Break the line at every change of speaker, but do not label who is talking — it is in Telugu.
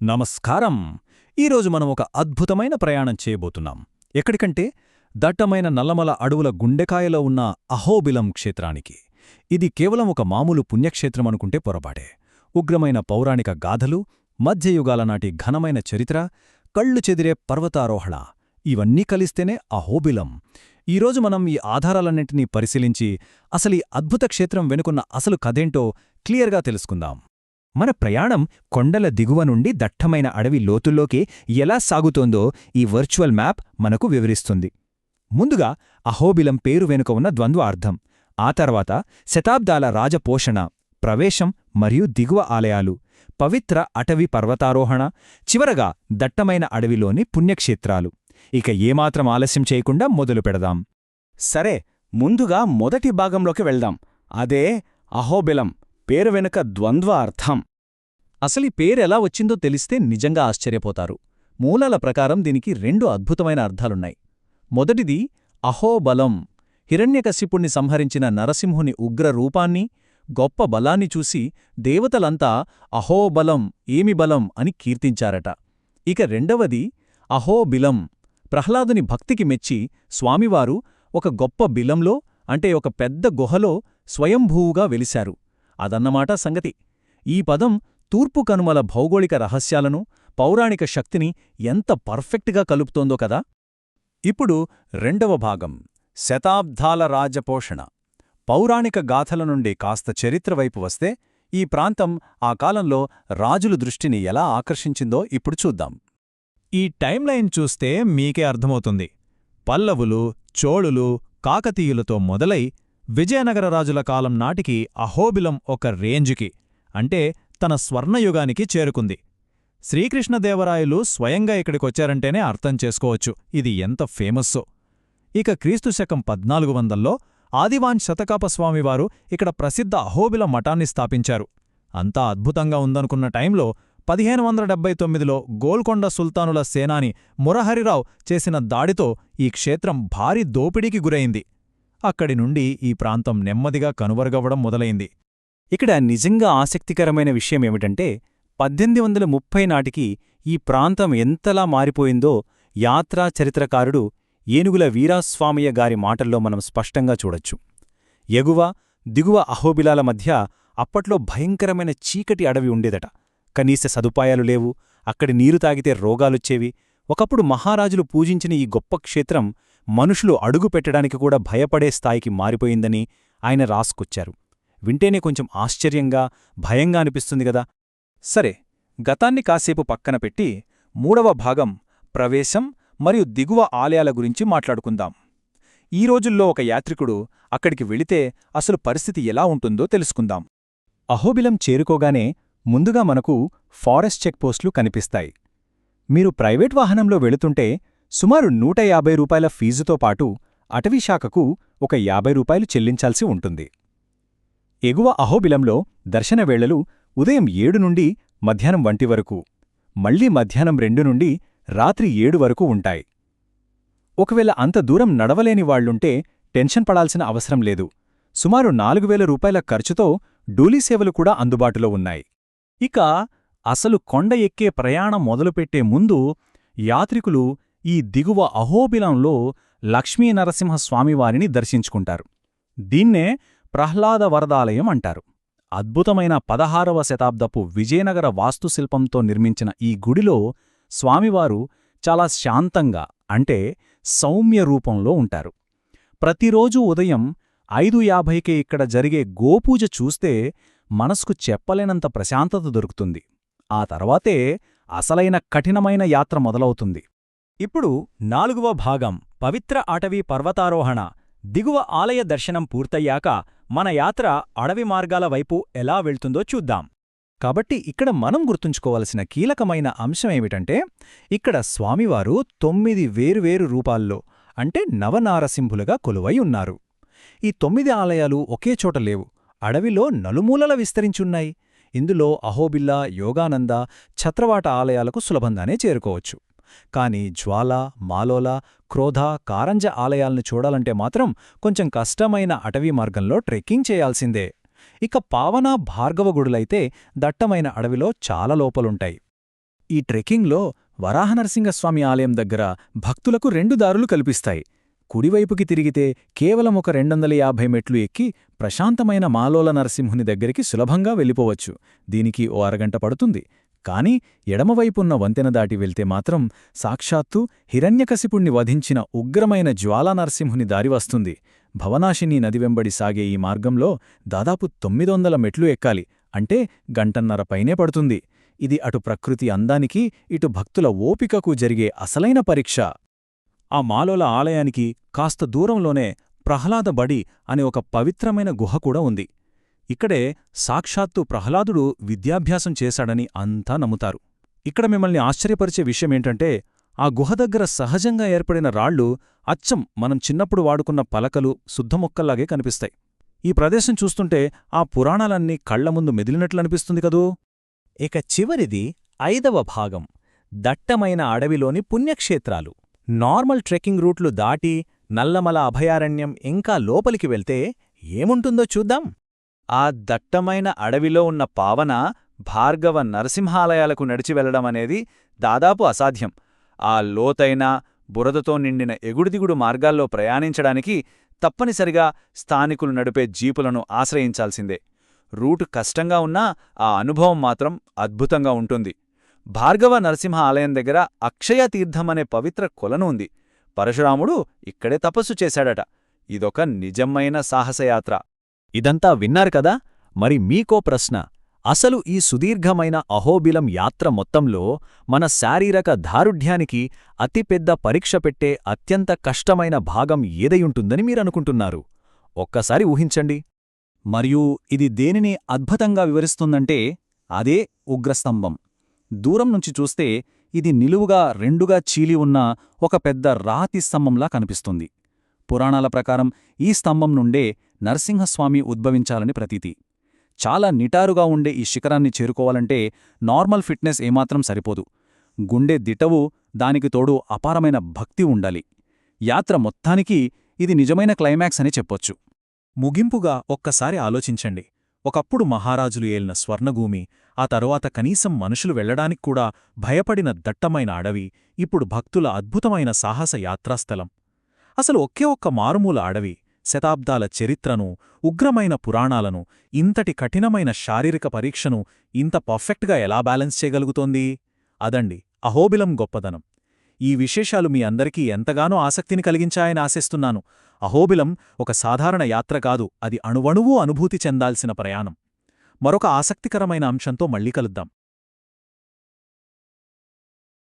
నమస్కారం. ఈరోజు మనం ఒక అద్భుతమైన ప్రయాణం చేయబోతున్నాం. ఎక్కడికంటే దట్టమైన నల్లమల అడవుల గుండెకాయలో ఉన్న అహోబిలం క్షేత్రానికి. ఇది కేవలం ఒక మామూలు పుణ్యక్షేత్రం అనుకుంటే పొరపాటే. ఉగ్రమైన పౌరాణిక గాథలు, మధ్యయుగాల నాటి ఘనమైన చరిత్ర, కళ్ళు చెదిరే పర్వతారోహణ ఇవన్నీ కలిస్తేనే అహోబిలం. ఈరోజు మనం ఈ ఆధారాలన్నింటినీ పరిశీలించి అసలీ అద్భుత క్షేత్రం వెనుకున్న అసలు కథేంటో క్లియర్గా తెలుసుకుందాం. మన ప్రయాణం కొండల దిగువ నుండి దట్టమైన అడవి లోతుల్లోకి ఎలా సాగుతోందో ఈ వర్చువల్ మ్యాప్ మనకు వివరిస్తుంది. ముందుగా అహోబిలం పేరు వెనుక ఉన్న ద్వంద్వ అర్థం, ఆ తర్వాత శతాబ్దాల రాజపోషణ, ప్రవేశం మరియు దిగువ ఆలయాలు, పవిత్ర అటవీ పర్వతారోహణ, చివరగా దట్టమైన అడవిలోని పుణ్యక్షేత్రాలు. ఇక ఏమాత్రం ఆలస్యం చేయకుండా మొదలు పెడదాం.
సరే, ముందుగా మొదటి భాగంలోకి వెళ్దాం. అదే అహోబిలం పేరు వెనుక ద్వంద్వ అర్థం.
అసలీ పేరెలా వచ్చిందో తెలిస్తే నిజంగా ఆశ్చర్యపోతారు. మూలాల ప్రకారం దీనికి రెండు అద్భుతమైన అర్థాలున్నాయి. మొదటిది అహోబలం, హిరణ్యకశిపుణ్ణి సంహరించిన నరసింహుని ఉగ్ర రూపాన్ని, గొప్ప బలాన్ని చూసి దేవతలంతా అహోబలం ఏమి బలం అని కీర్తించారట. ఇక రెండవది అహోబిలం, ప్రహ్లాదుని భక్తికి మెచ్చి స్వామివారు ఒక గొప్ప బిలంలో, అంటే ఒక పెద్ద గుహలో స్వయంభూవుగా వెలిశారు. అదన్నమాట సంగతి. ఈ పదం తూర్పు కనుమల భౌగోళిక రహస్యాలను, పౌరాణిక శక్తిని ఎంత పర్ఫెక్ట్గా కలుపుతోందో కదా. ఇప్పుడు రెండవ భాగం, శతాబ్దాల రాజపోషణ. పౌరాణిక గాథల నుండి కాస్త చరిత్ర వైపు వస్తే ఈ ప్రాంతం ఆ కాలంలో రాజుల దృష్టిని ఎలా ఆకర్షించిందో ఇప్పుడు చూద్దాం. ఈ టైంలైన్ చూస్తే మీకే అర్థమవుతుంది. పల్లవులు, చోళులు, కాకతీయులతో మొదలై విజయనగర రాజుల కాలం నాటికి అహోబిలం ఒక రేంజ్కి, అంటే తన స్వర్ణయుగానికి చేరుకుంది. శ్రీకృష్ణదేవరాయలు స్వయంగా ఇక్కడికొచ్చారంటేనే అర్థం చేసుకోవచ్చు ఇది ఎంత ఫేమస్సో. ఇక క్రీస్తుశకం 1400లో ఆదివాన్ శతకాపస్వామివారు ఇక్కడ ప్రసిద్ధ అహోబిల మఠాన్ని స్థాపించారు. అంతా అద్భుతంగా ఉందనుకున్న టైంలో 1579లో గోల్కొండ సుల్తానుల సేనాని మురహరిరావు చేసిన దాడితో ఈ క్షేత్రం భారీ దోపిడీకి గురైంది. అక్కడి నుండి ఈ ప్రాంతం నెమ్మదిగా కనుమరుగవడం మొదలైంది.
ఇక్కడ నిజంగా ఆసక్తికరమైన విషయమేమిటంటే 1830 నాటికి ఈ ప్రాంతం ఎంతలా మారిపోయిందో యాత్రా చరిత్రకారుడు ఏనుగుల వీరాస్వామయ్య గారి మాటల్లో మనం స్పష్టంగా చూడొచ్చు. ఎగువ, దిగువ అహోబిలాల మధ్య అప్పట్లో భయంకరమైన చీకటి అడవి ఉండేదట. కనీస సదుపాయాలు లేవు, అక్కడి నీరు తాగితే రోగాలొచ్చేవి. ఒకప్పుడు మహారాజులు పూజించిన ఈ గొప్ప క్షేత్రం మనుషులు అడుగు పెట్టడానికి కూడా భయపడే స్థాయికి మారిపోయిందని ఆయన రాసుకొచ్చారు. వింటేనే కొంచెం ఆశ్చర్యంగా, భయంగా అనిపిస్తుంది గదా. సరే, గతాన్ని కాసేపు పక్కన పెట్టి మూడవ భాగం, ప్రవేశం మరియు దిగువ ఆలయాల గురించి మాట్లాడుకుందాం. ఈ రోజుల్లో ఒక యాత్రికుడు అక్కడికి వెళితే అసలు పరిస్థితి ఎలా ఉంటుందో తెలుసుకుందాం.
అహోబిలం చేరుకోగానే ముందుగా మనకు ఫారెస్ట్ చెక్పోస్టులు కనిపిస్తాయి. మీరు ప్రైవేట్ వాహనంలో వెళుతుంటే సుమారు 150 రూపాయల ఫీజుతో పాటు అటవీశాఖకు ఒక 50 రూపాయలు చెల్లించాల్సి ఉంటుంది. ఎగువ అహోబిలంలో దర్శనవేళలు ఉదయం 7 నుండి మధ్యాహ్నం 1 వరకు, మళ్లీ మధ్యాహ్నం 2 నుండి రాత్రి 7 వరకు ఉంటాయి. ఒకవేళ అంత దూరం నడవలేని వాళ్లుంటే టెన్షన్ పడాల్సిన అవసరం లేదు. సుమారు 4000 రూపాయల ఖర్చుతో డూలీ సేవలు కూడా అందుబాటులో ఉన్నాయి.
ఇక అసలు కొండ ఎక్కే ప్రయాణం మొదలుపెట్టే ముందు యాత్రికులు ఈ దిగువ అహోబిలంలో లక్ష్మీనరసింహస్వామివారిని దర్శించుకుంటారు. దీన్నే ప్రహ్లాద వరదాలయం అంటారు. అద్భుతమైన 16వ శతాబ్దపు విజయనగర వాస్తుశిల్పంతో నిర్మించిన ఈ గుడిలో స్వామివారు చాలా శాంతంగా, అంటే సౌమ్య రూపంలో ఉంటారు. ప్రతిరోజూ ఉదయం 5:50కే ఇక్కడ జరిగే గోపూజ చూస్తే మనసుకు చెప్పలేనంత ప్రశాంతత దొరుకుతుంది. ఆ తర్వాతే అసలైన కఠినమైన యాత్ర మొదలవుతుంది.
ఇప్పుడు 4వ భాగం, పవిత్ర అటవీ పర్వతారోహణ. దిగువ ఆలయ దర్శనం పూర్తయ్యాక మన యాత్ర అడవి మార్గాల వైపు ఎలా వెళ్తుందో చూద్దాం. కాబట్టి ఇక్కడ మనం గుర్తుంచుకోవలసిన కీలకమైన అంశమేమిటంటే, ఇక్కడ స్వామివారు 9 వేర్వేరు రూపాల్లో, అంటే నవనారసింహులుగా కొలువై ఉన్నారు. ఈ 9 ఆలయాలు ఒకే చోట లేవు, అడవిలో నలుమూలల విస్తరించున్నాయి. ఇందులో అహోబిల్లా, యోగానంద, ఛత్రవాట ఆలయాలకు సులభంగానే చేరుకోవచ్చు. కాని జ్వాల, మాలోల, క్రోధ, కారంజ ఆలయాల్ని చూడాలంటే మాత్రం కొంచెం కష్టమైన అటవీ మార్గంలో ట్రెక్కింగ్ చేయాల్సిందే. ఇక పావన, భార్గవ గుడులైతే దట్టమైన అడవిలో చాలా లోపలుంటాయి.
ఈ ట్రెక్కింగ్లో వరాహనరసింహస్వామి ఆలయం దగ్గర భక్తులకు 2 దారులు కల్పిస్తాయి. కుడివైపుకి తిరిగితే కేవలం ఒక 250 మెట్లు ఎక్కి ప్రశాంతమైన మాలోల నరసింహుని దగ్గరికి సులభంగా వెళ్ళిపోవచ్చు. దీనికి ఓ అరగంట పడుతుంది. కాని ఎడమవైపున్న వంతెన దాటి వెళ్తే మాత్రం సాక్షాత్తు హిరణ్యకశిపుణ్ణి వధించిన ఉగ్రమైన జ్వాలానరసింహుని దారి వస్తుంది. భవనాశిని నది వెంబడి సాగే ఈ మార్గంలో దాదాపు 900 మెట్లు ఎక్కాలి. అంటే గంటన్నర పైనే పడుతుంది. ఇది అటు ప్రకృతి అందానికి, ఇటు భక్తుల ఓపికకు జరిగే అసలైన పరీక్ష. ఆ మాలోల ఆలయానికి కాస్త దూరంలోనే ప్రహ్లాద బడి అనే ఒక పవిత్రమైన గుహ కూడా ఉంది. ఇక్కడే సాక్షాత్తు ప్రహ్లాదుడు విద్యాభ్యాసం చేశాడని అంతా నమ్ముతారు. ఇక్కడ మిమ్మల్ని ఆశ్చర్యపరిచే విషయమేంటంటే, ఆ గుహ దగ్గర సహజంగా ఏర్పడిన రాళ్ళు అచ్చం మనం చిన్నప్పుడు వాడుకున్న పలకలు, శుద్ధమొక్కల్లాగే కనిపిస్తాయి. ఈ ప్రదేశం చూస్తుంటే ఆ పురాణాలన్నీ కళ్ల ముందు మెదిలినట్లనిపిస్తుంది కదూ.
ఇక చివరిది 5వ భాగం, దట్టమైన అడవిలోని పుణ్యక్షేత్రాలు. నార్మల్ ట్రెక్కింగ్ రూట్లు దాటి నల్లమల అభయారణ్యం ఇంకా లోపలికి వెళ్తే ఏముంటుందో చూద్దాం. ఆ దట్టమైన అడవిలో ఉన్న పావన, భార్గవ నరసింహాలయాలకు నడిచి వెళ్లడమనేది దాదాపు అసాధ్యం. ఆ లోతైన, బురదతో నిండిన ఎగుడుదిగుడు మార్గాల్లో ప్రయాణించడానికి తప్పనిసరిగా స్థానికులు నడిపే జీపులను ఆశ్రయించాల్సిందే. రూటు కష్టంగా ఉన్నా ఆ అనుభవం మాత్రం అద్భుతంగా ఉంటుంది. భార్గవ నరసింహ ఆలయం దగ్గర అక్షయ తీర్థమనే పవిత్ర కొలను ఉంది. పరశురాముడు ఇక్కడే తపస్సు చేశాడట. ఇదొక నిజమైన సాహసయాత్ర. ఇదంతా విన్నారు కదా. మరి మీకో ప్రశ్న. అసలు ఈ సుదీర్ఘమైన అహోబిలం యాత్ర మొత్తంలో మన శారీరక దారుఢ్యానికి అతిపెద్ద పరీక్ష పెట్టే అత్యంత కష్టమైన భాగం ఏదైయుంటుందని మీరనుకుంటున్నారు? ఒక్కసారి ఊహించండి.
మరియు ఇది దేనిని అద్భుతంగా వివరిస్తుందంటే అదే ఉగ్రస్తంభం. దూరం నుంచి చూస్తే ఇది నిలువుగా 2గా చీలి ఉన్న ఒక పెద్ద రాతి స్తంభంలా కనిపిస్తుంది. పురాణాల ప్రకారం ఈ స్తంభం నుండే నరసింహస్వామి ఉద్భవించాలని ప్రతీతి. చాలా నిటారుగా ఉండే ఈ శిఖరాన్ని చేరుకోవాలంటే నార్మల్ ఫిట్నెస్ ఏమాత్రం సరిపోదు. గుండె దిటవు, దానికి తోడు అపారమైన భక్తి ఉండాలి. యాత్ర మొత్తానికి ఇది నిజమైన క్లైమాక్స్ అని చెప్పొచ్చు.
ముగింపుగా ఒక్కసారి ఆలోచించండి. ఒకప్పుడు మహారాజులు ఏలిన స్వర్ణభూమి, ఆ తరువాత కనీసం మనుషులు వెళ్లడానిక్కూడా భయపడిన దట్టమైన అడవి, ఇప్పుడు భక్తుల అద్భుతమైన సాహస యాత్రాస్థలం. అసలు ఒకే ఒక్క మారుమూల అడవి శతాబ్దాల చరిత్రను, ఉగ్రమైన పురాణాలను, ఇంతటి కఠినమైన శారీరక పరీక్షను ఇంత పర్ఫెక్ట్గా ఎలా బ్యాలెన్స్ చేయగలుగుతోంది? అదండి అహోబిలం గొప్పదనం. ఈ విశేషాలు మీ అందరికీ ఎంతగానో ఆసక్తిని కలిగించాయని ఆశిస్తున్నాను. అహోబిలం ఒక సాధారణ యాత్ర కాదు, అది అణువణువూ అనుభూతి చెందాల్సిన ప్రయాణం. మరొక ఆసక్తికరమైన అంశంతో మళ్ళీ కలుద్దాం.